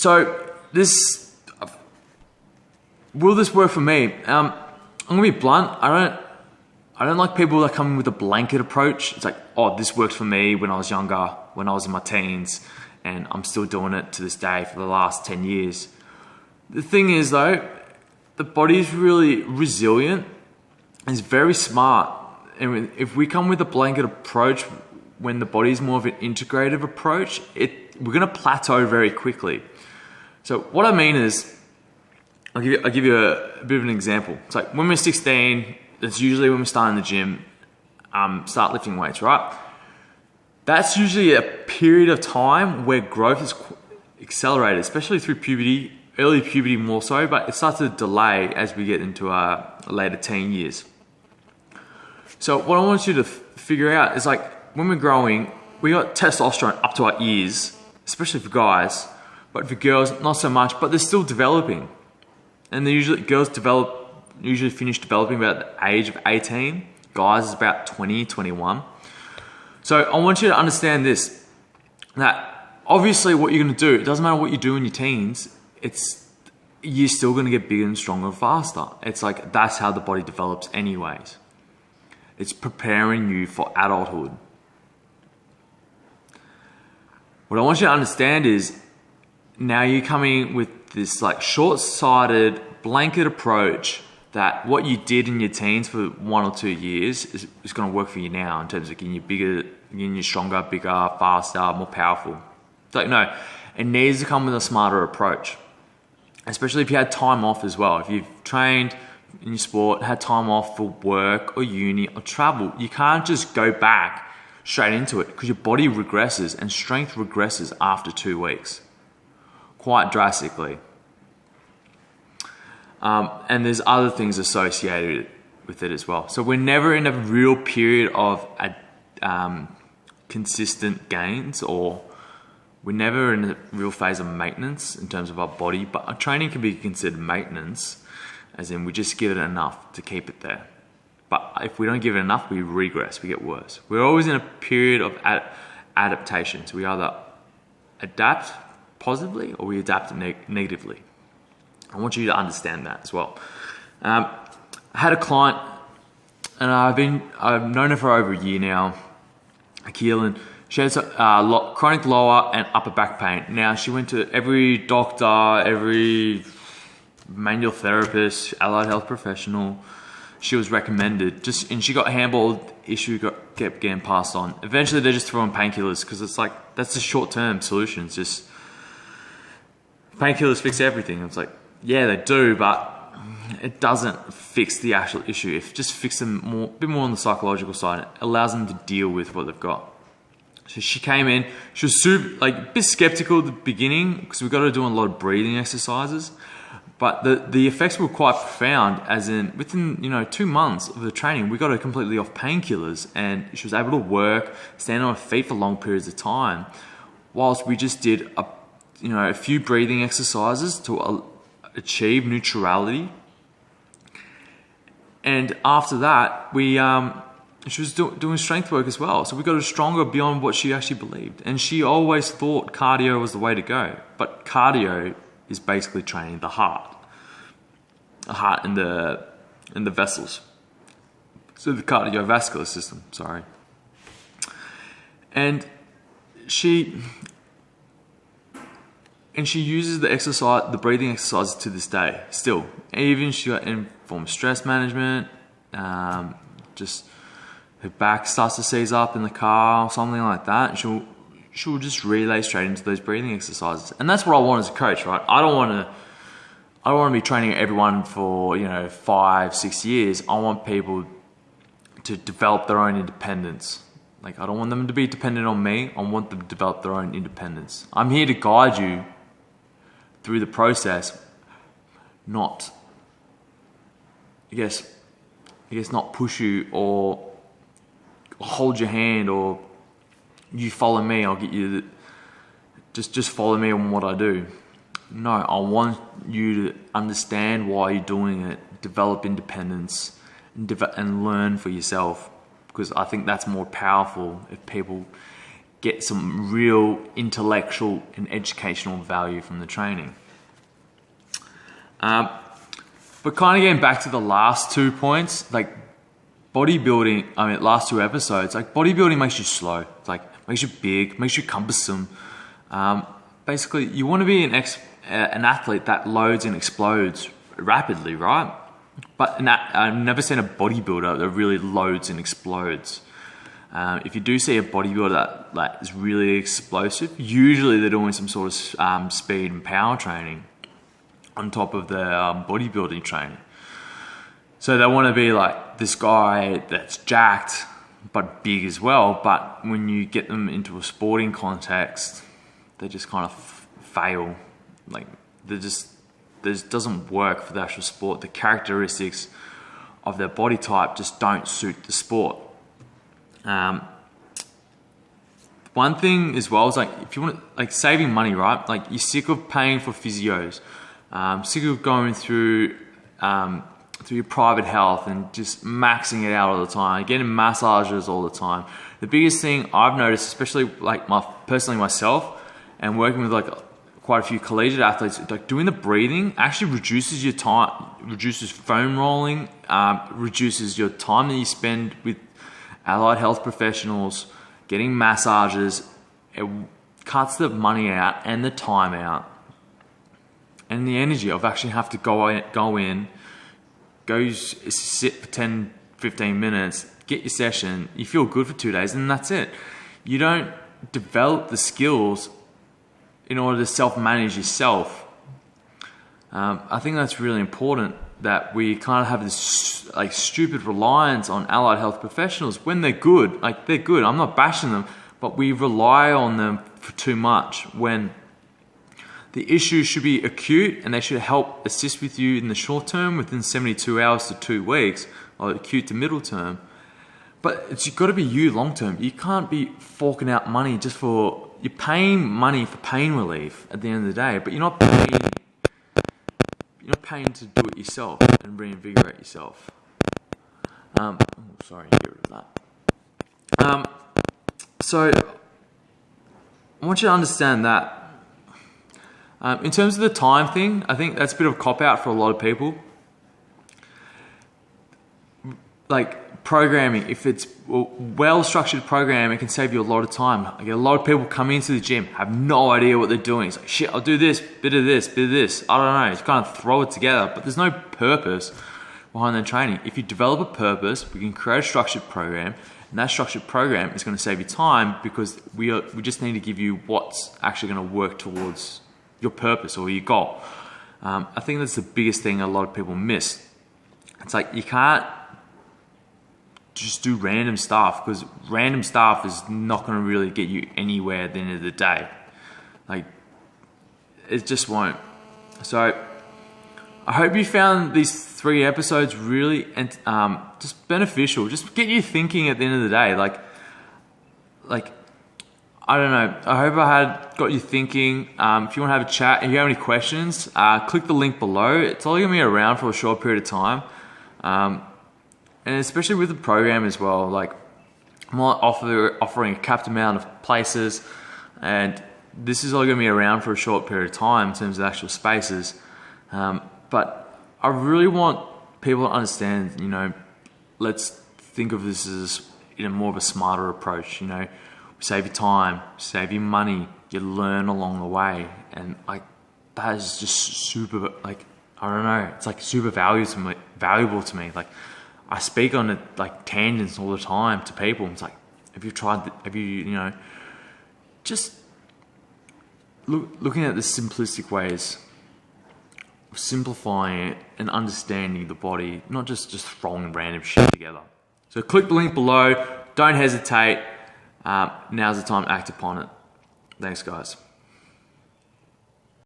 So will this work for me? I'm gonna be blunt. I don't like people that come in with a blanket approach. It's like, oh, this worked for me when I was younger, when I was in my teens, and I'm still doing it to this day for the last 10 years. The thing is though, the body is really resilient and it's very smart. And if we come with a blanket approach when the body is more of an integrative approach, we're gonna plateau very quickly. So what I mean is, I'll give you a bit of an example. It's like when we're 16, that's usually when we start in the gym, start lifting weights, right? That's usually a period of time where growth is accelerated, especially through puberty, early puberty more so, but it starts to delay as we get into our later teen years. So what I want you to figure out is like, when we're growing, we got testosterone up to our ears, especially for guys, but for girls, not so much, but they're still developing. And girls usually finish developing about the age of 18. Guys is about 20, 21. So I want you to understand this, that obviously what you're gonna do, it doesn't matter what you do in your teens, you're still gonna get bigger and stronger and faster. It's like, that's how the body develops anyways. It's preparing you for adulthood. What I want you to understand is, now you're coming with this like short-sighted blanket approach that what you did in your teens for 1 or 2 years is going to work for you now in terms of getting you bigger, getting you stronger, bigger, faster, more powerful. So no, it needs to come with a smarter approach, especially if you had time off as well. If you've trained in your sport, had time off for work or uni or travel, you can't just go back straight into it because your body regresses and strength regresses after 2 weeks. Quite drastically. And there's other things associated with it as well. So we're never in a real period of consistent gains, or we're never in a real phase of maintenance in terms of our body, but our training can be considered maintenance, as in we just give it enough to keep it there. But if we don't give it enough, we regress, we get worse. We're always in a period of adaptation. So we either adapt positively or we adapt negatively. I want you to understand that as well. I had a client, and I've known her for over a year now, Akil, and she has chronic lower and upper back pain. Now, she went to every doctor, every manual therapist, allied health professional. She was recommended, and she got handballed, issue kept getting passed on. Eventually, they're just throwing painkillers because it's like, that's the short-term solution. It's just, painkillers fix everything. It's like, yeah, they do, but it doesn't fix the actual issue. It just fixes them a bit more on the psychological side. It allows them to deal with what they've got. So she came in, she was a bit skeptical at the beginning because we got her doing a lot of breathing exercises, but the effects were quite profound, as in within 2 months of the training, we got her completely off painkillers and she was able to work, stand on her feet for long periods of time, whilst we just did a few breathing exercises to achieve neutrality. And after that, she was doing strength work as well. So we got her stronger beyond what she actually believed. And she always thought cardio was the way to go. But cardio is basically training the heart and the vessels. So the cardiovascular system, sorry. And she uses the breathing exercises to this day, still. Even she got informed stress management, just her back starts to seize up in the car or something like that, and she'll just relay straight into those breathing exercises. And that's what I want as a coach, right? I don't want to be training everyone for 5-6 years. I want people to develop their own independence. Like, I don't want them to be dependent on me. I want them to develop their own independence. I'm here to guide you through the process, not, not push you or hold your hand or you follow me, I'll get you just follow me on what I do. No, I want you to understand why you're doing it, develop independence, and learn for yourself, because I think that's more powerful if people get some real intellectual and educational value from the training. But kind of getting back to the last 2 points, like bodybuilding, last 2 episodes, like bodybuilding makes you slow, it's like makes you big, makes you cumbersome. Basically, you want to be an athlete that loads and explodes rapidly, right? But I've never seen a bodybuilder that really loads and explodes. If you do see a bodybuilder that is really explosive, usually they're doing some sort of speed and power training on top of the bodybuilding training. So they want to be like this guy that's jacked but big as well. But when you get them into a sporting context, they just kind of fail. Like this doesn't work for the actual sport. The characteristics of their body type just don't suit the sport. One thing as well is like, if you want to, like, saving money, right? Like, you're sick of paying for physios, sick of going through your private health and just maxing it out all the time, getting massages all the time. The biggest thing I've noticed, especially like personally myself, and working with like quite a few collegiate athletes, like doing the breathing actually reduces your time, reduces foam rolling, reduces your time that you spend with allied health professionals, getting massages. It cuts the money out and the time out and the energy of actually have to go in, sit for 10, 15 minutes, get your session, you feel good for 2 days, and that's it. You don't develop the skills in order to self-manage yourself. I think that's really important, that we kind of have this like stupid reliance on allied health professionals when they're good. Like, they're good, I'm not bashing them, but we rely on them for too much when the issue should be acute and they should help assist with you in the short term within 72 hours to 2 weeks, or acute to middle term. But it's got to be you long term. You can't be forking out money just for, you're paying money for pain relief at the end of the day, but you're not paying to do it yourself and reinvigorate yourself. Sorry, get rid of that. So I want you to understand that. In terms of the time thing, I think that's a bit of a cop-out for a lot of people. Like programming, if it's well-structured program, it can save you a lot of time. I get a lot of people come into the gym, have no idea what they're doing. It's like, shit, I'll do this, bit of this, bit of this. I don't know, just kind of throw it together, but there's no purpose behind the training. If you develop a purpose, we can create a structured program, and that structured program is going to save you time, because we just need to give you what's actually going to work towards your purpose or your goal. I think that's the biggest thing a lot of people miss. It's like, you can't just do random stuff, because random stuff is not going to really get you anywhere at the end of the day. Like, it just won't. So I hope you found these 3 episodes really just beneficial. Just get you thinking at the end of the day. Like I don't know. I hope I got you thinking. If you want to have a chat, if you have any questions, click the link below. It's only going to be around for a short period of time. And especially with the program as well, like, I'm not offering a capped amount of places, and this is only going to be around for a short period of time in terms of actual spaces. But I really want people to understand, let's think of this as in a more of a smarter approach. Save your time, save your money, you learn along the way, and like, that is just super, like, I don't know, it's like super valuable to me. Like, I speak on it like tangents all the time to people. It's like, just looking at the simplistic ways of simplifying it and understanding the body, not just throwing random shit together. So click the link below, don't hesitate. Now's the time to act upon it. Thanks, guys.